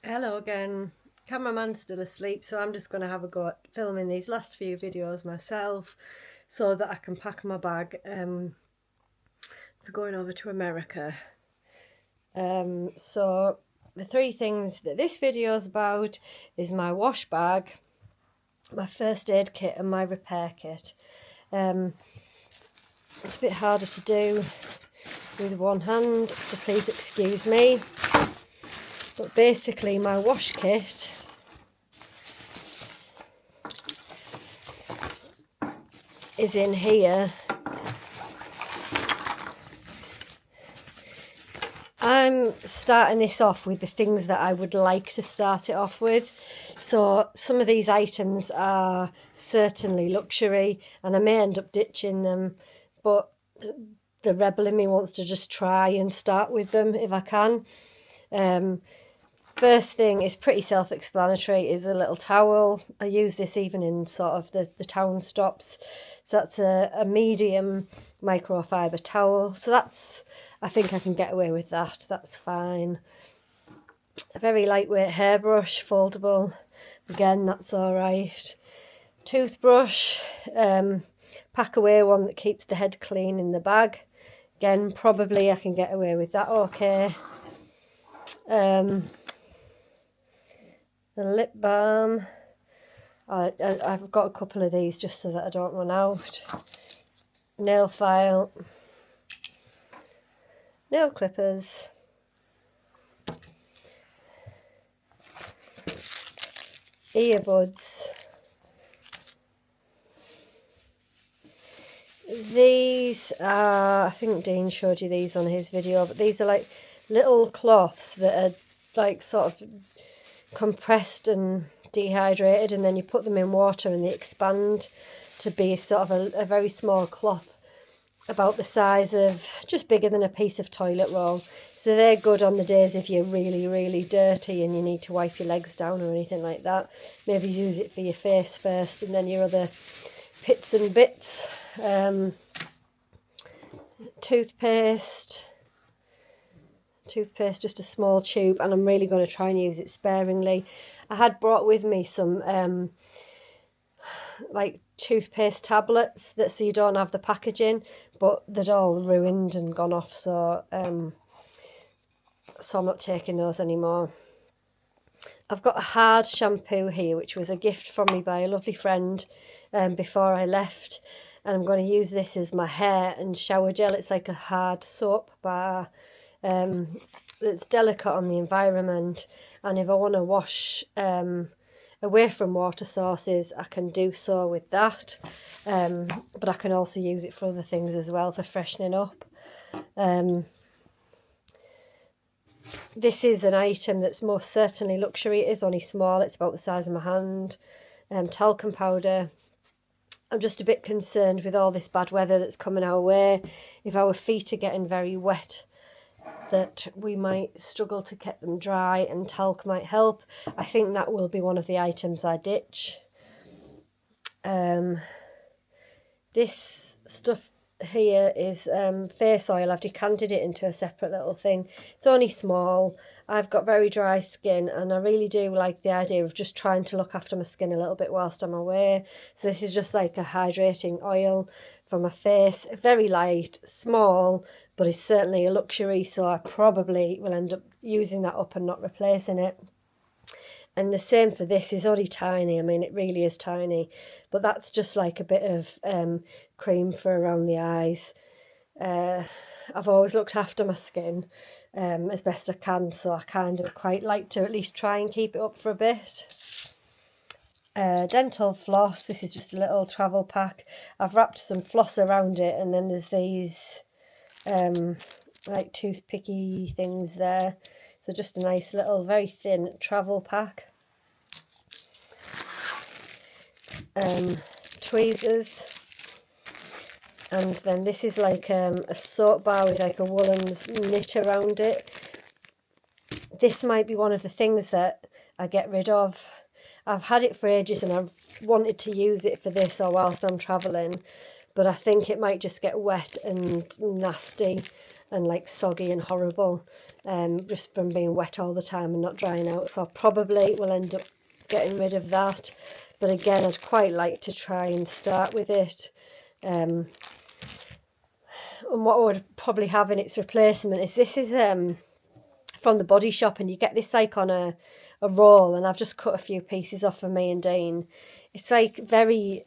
Hello again. Cameraman's still asleep, so I'm just going to have a go at filming these last few videos myself so that I can pack my bag for going over to America. So the three things that this video is about is my wash bag, my first aid kit and my repair kit. It's a bit harder to do with one hand, so please excuse me. But basically my wash kit is in here. I'm starting this off with the things that I would like to start it off with. So some of these items are certainly luxury and I may end up ditching them, but the rebel in me wants to just try and start with them if I can. First thing is pretty self-explanatory, is a little towel. I use this even in sort of the town stops. So that's a medium microfiber towel. So that's, I think I can get away with that. That's fine. A very lightweight hairbrush, foldable. Again, that's all right. Toothbrush, pack away one that keeps the head clean in the bag. Again, probably I can get away with that okay. The lip balm. I've got a couple of these just so that I don't run out. Nail file. Nail clippers. Earbuds. These are, I think Dean showed you these on his video, but these are like little cloths that are like sort of compressed and dehydrated, and then you put them in water and they expand to be sort of a very small cloth about the size of just bigger than a piece of toilet roll. So they're good on the days if you're really dirty and you need to wipe your legs down or anything like that. Maybe use it for your face first and then your other bits and bits. Toothpaste, just a small tube, and I'm really going to try and use it sparingly. I had brought with me some like toothpaste tablets that so you don't have the packaging, but they'd all ruined and gone off, so I'm not taking those anymore. I've got a hard shampoo here, which was a gift from me by a lovely friend before I left, and I'm going to use this as my hair and shower gel. It's like a hard soap bar. It's delicate on the environment, and if I want to wash away from water sources, I can do so with that, but I can also use it for other things as well, for freshening up. This is an item that's most certainly luxury. It is only small, it's about the size of my hand. Talcum powder. I'm just a bit concerned with all this bad weather that's coming our way. If our feet are getting very wet, that we might struggle to get them dry, and talc might help. I think that will be one of the items I ditch. This stuff here is face oil. I've decanted it into a separate little thing. It's only small. I've got very dry skin and I really do like the idea of just trying to look after my skin a little bit whilst I'm away. So this is just like a hydrating oil for my face. Very light, small, but it's certainly a luxury, so I probably will end up using that up and not replacing it. And the same for this, is only tiny. I mean, it really is tiny, but that's just like a bit of cream for around the eyes. I've always looked after my skin as best I can, so I kind of quite like to at least try and keep it up for a bit. Dental floss. This is just a little travel pack. I've wrapped some floss around it, and then there's these like toothpicky things there. So just a nice little, very thin travel pack. Tweezers. And then this is like a soap bar with like a woolen knit around it. This might be one of the things that I get rid of. I've had it for ages and I've wanted to use it for this or whilst I'm travelling, but I think it might just get wet and nasty. and like soggy and horrible, just from being wet all the time and not drying out. So I probably will end up getting rid of that. But again, I'd quite like to try and start with it. And what I would probably have in its replacement is this is from the Body Shop, and you get this like on a roll, and I've just cut a few pieces off for me and Dean. It's like very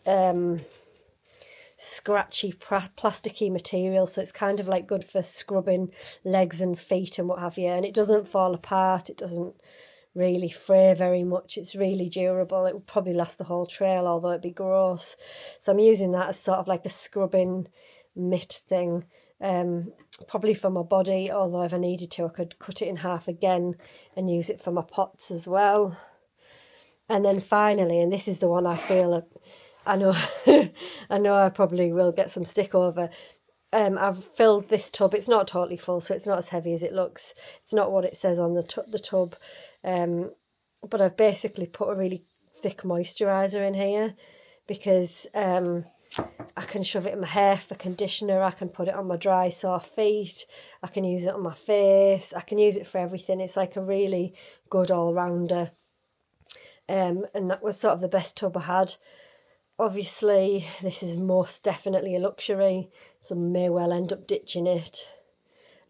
scratchy plasticky material, so it's kind of like good for scrubbing legs and feet and what have you, and it doesn't fall apart, it doesn't really fray very much, it's really durable. It would probably last the whole trail, although it'd be gross. So I'm using that as sort of like a scrubbing mitt thing, probably for my body, although if I needed to I could cut it in half again and use it for my pots as well. And then finally, and this is the one I feel, I know I know I probably will get some stick over, I've filled this tub. It's not totally full, so it's not as heavy as it looks. It's not what it says on the tub, but I've basically put a really thick moisturiser in here, because I can shove it in my hair for conditioner, I can put it on my dry sore feet, I can use it on my face, I can use it for everything. It's like a really good all-rounder, and that was sort of the best tub I had. Obviously this is most definitely a luxury, so may well end up ditching it,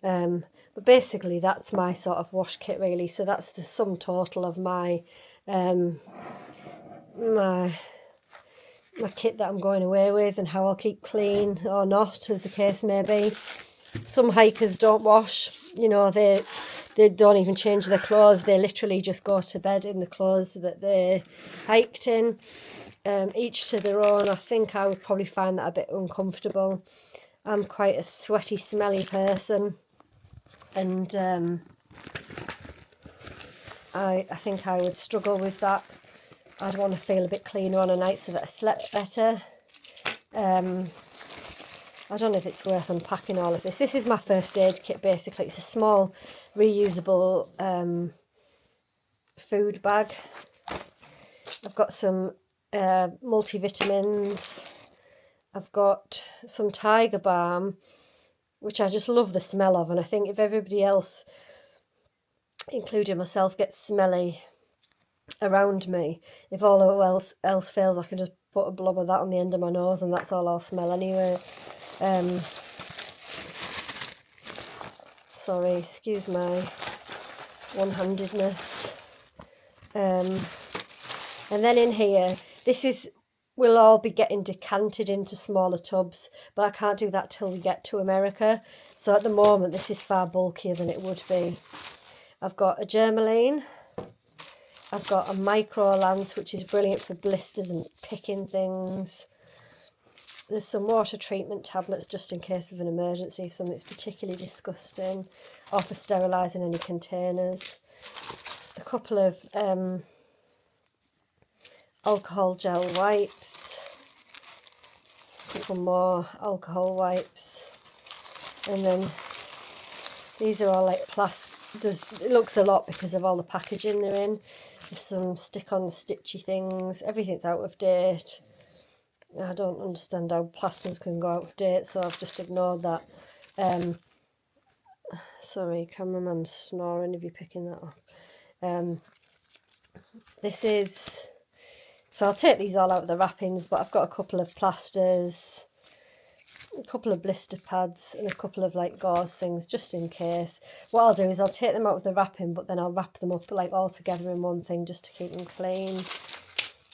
but basically that's my sort of wash kit really. So that's the sum total of my my kit that I'm going away with, and how I'll keep clean or not, as the case may be. Some hikers don't wash, you know, they don't even change their clothes, they literally just go to bed in the clothes that they hiked in. Each to their own. I think I would probably find that a bit uncomfortable. I'm quite a sweaty, smelly person, and I think I would struggle with that. I'd want to feel a bit cleaner on a night so that I slept better. I don't know if it's worth unpacking all of this. This is my first aid kit basically. It's a small reusable food bag. I've got some multivitamins. I've got some Tiger Balm, which I just love the smell of, and I think if everybody else, including myself, gets smelly around me, if all else fails, I can just put a blob of that on the end of my nose and that's all I'll smell anyway. Sorry, excuse my one-handedness. And then in here, we'll all be getting decanted into smaller tubs, but I can't do that till we get to America. So at the moment, this is far bulkier than it would be. I've got a Germaline. I've got a Micro Lance, which is brilliant for blisters and picking things. There's some water treatment tablets just in case of an emergency, if something's particularly disgusting, or for sterilising any containers. A couple of alcohol gel wipes, a couple more alcohol wipes, and then these are all like plastic. It looks a lot because of all the packaging they're in. There's some stick-on stitchy things. Everything's out of date. I don't understand how plasters can go out of date, so I've just ignored that. Sorry, cameraman's snoring if you're picking that up. This is... So I'll take these all out of the wrappings, but I've got a couple of plasters, a couple of blister pads, and a couple of like gauze things just in case. What I'll do is I'll take them out of the wrapping, but then I'll wrap them up like all together in one thing just to keep them clean.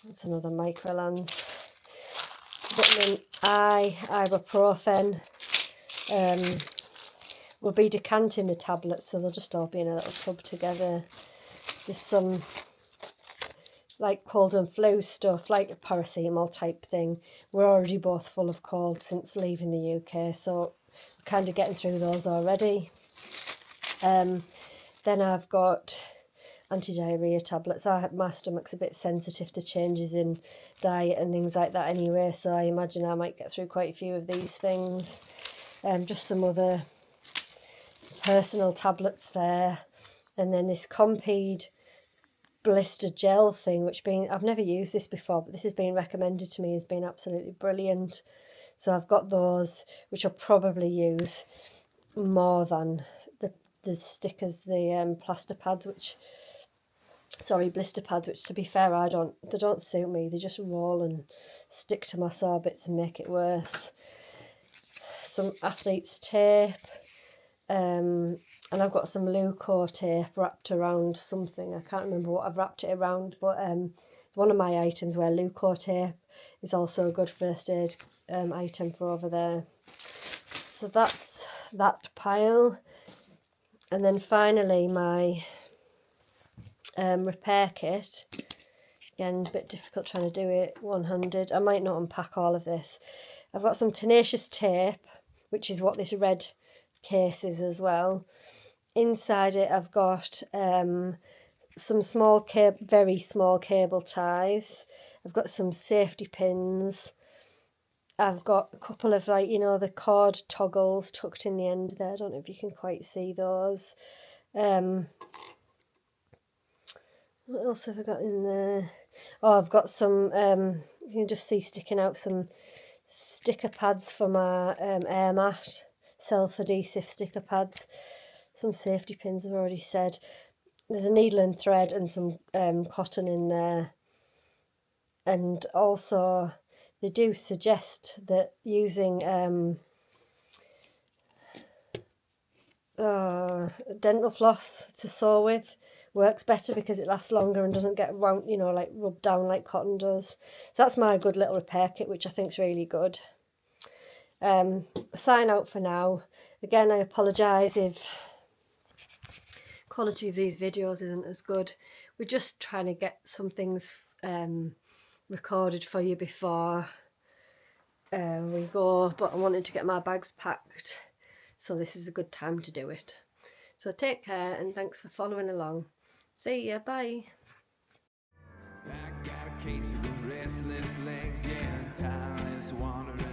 That's another Micro Lance. Vitamin I, ibuprofen. We'll be decanting the tablets, so they'll just all be in a little tub together. There's some like cold and flu stuff, like a paracetamol type thing. We're already both full of cold since leaving the UK, so we're kind of getting through those already. Then I've got anti-diarrhea tablets. My stomach's a bit sensitive to changes in diet and things like that anyway, so I imagine I might get through quite a few of these things. Just some other personal tablets there, and then this Compeed blister gel thing, which I've never used this before, but this has been recommended to me as being absolutely brilliant. So I've got those, which I'll probably use. more than the stickers, the plaster pads, which, sorry, blister pads, which to be fair, they don't suit me. They just roll and stick to my sore bits and make it worse. Some athlete's tape, and I've got some Leuco tape wrapped around something. I can't remember what I've wrapped it around, but it's one of my items where Leuco tape is also a good first aid item for over there. So that's that pile. And then finally my repair kit. Again, a bit difficult trying to do it one-handed. I might not unpack all of this. I've got some tenacious tape, which is what this red case is as well. Inside it I've got some small, very small cable ties. I've got some safety pins. I've got a couple of, like, you know, the cord toggles tucked in the end there. I don't know if you can quite see those. What else have I got in there? Oh, I've got some, you can just see sticking out some sticker pads for my air mat, self-adhesive sticker pads. Some safety pins, I've already said. There's a needle and thread and some cotton in there. And also, they do suggest that using dental floss to sew with works better because it lasts longer and doesn't get round, you know, like rubbed down like cotton does. So that's my good little repair kit, which I think is really good. Sign out for now. Again, I apologise if quality of these videos isn't as good. We're just trying to get some things recorded for you before we go, but I wanted to get my bags packed, so this is a good time to do it. So take care and thanks for following along. See ya, bye. I got a case of the restless legs, yeah, tireless wandering.